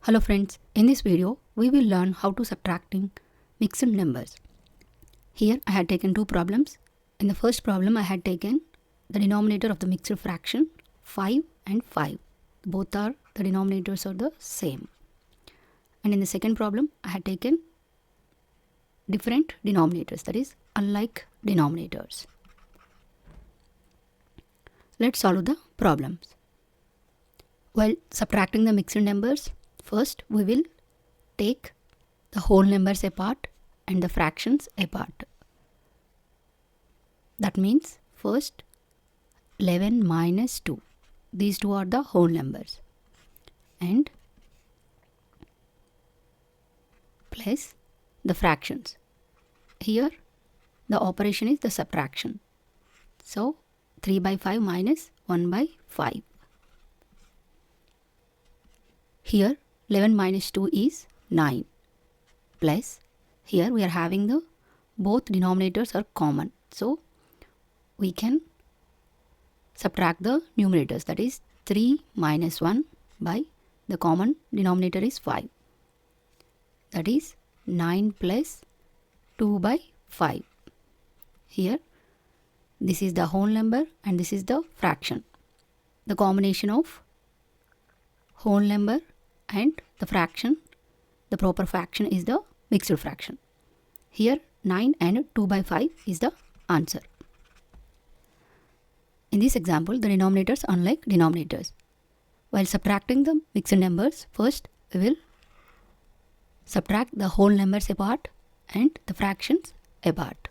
Hello friends, in this video we will learn how to subtracting mixed numbers. Here I had taken two problems. In the first problem I had taken the denominator of the mixed fraction 5 and 5. Both the denominators are the same. And in the second problem I had taken different denominators, that is unlike denominators. Let's solve the problems. While subtracting the mixed numbers, first we will take the whole numbers apart and the fractions apart. That means first 11 minus 2. These two are the whole numbers. And plus the fractions. Here the operation is the subtraction. So 3 by 5 minus 1 by 5. Here 11 minus 2 is 9, plus here we are having the both denominators are common, so we can subtract the numerators, that is 3 minus 1 by the common denominator is 5, that is 9 plus 2 by 5. Here this is the whole number and this is the fraction. The combination of whole number and the fraction, the proper fraction is the mixed fraction. Here 9 and 2 by 5 is the answer. In this example, the denominators are unlike denominators. While subtracting the mixed numbers, first we will subtract the whole numbers apart and the fractions apart.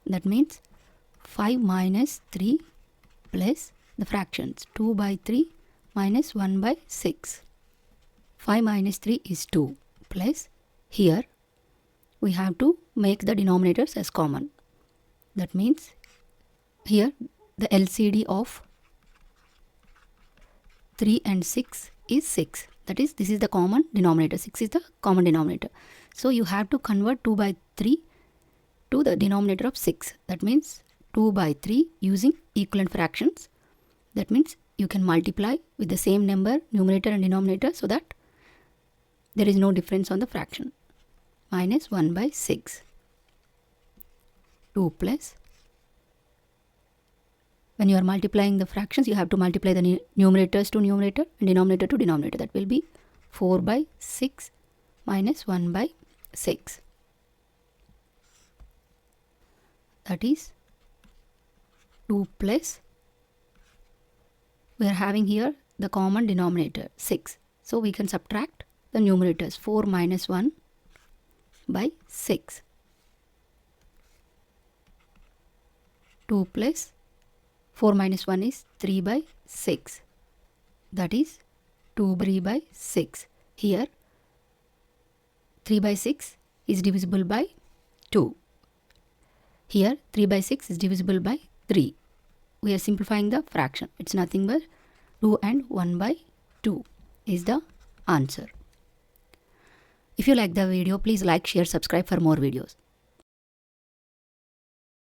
That means 5 minus 3 plus the fractions 2 by 3 minus 1 by 6. 5 minus 3 is 2, plus here we have to make the denominators as common. That means here the LCD of 3 and 6 is 6. That is, this is the common denominator. 6 is the common denominator. So you have to convert 2 by 3 to the denominator of 6. That means 2 by 3 using equivalent fractions. That means you can multiply with the same number, numerator and denominator, so that there is no difference on the fraction. Minus 1 by 6. 2 plus. When you are multiplying the fractions, you have to multiply the numerators to numerator and denominator to denominator. That will be 4 by 6 minus 1 by 6. That is 2 plus. We are having here the common denominator 6. So we can subtract the numerators 4 minus 1 by 6. 2 plus 4 minus 1 is 3 by 6. That is 2 by 6. Here 3 by 6 is divisible by 2. Here 3 by 6 is divisible by 3. We are simplifying the fraction. It's nothing but 2 and 1 by 2 is the answer. If you like the video, please like, share, subscribe for more videos.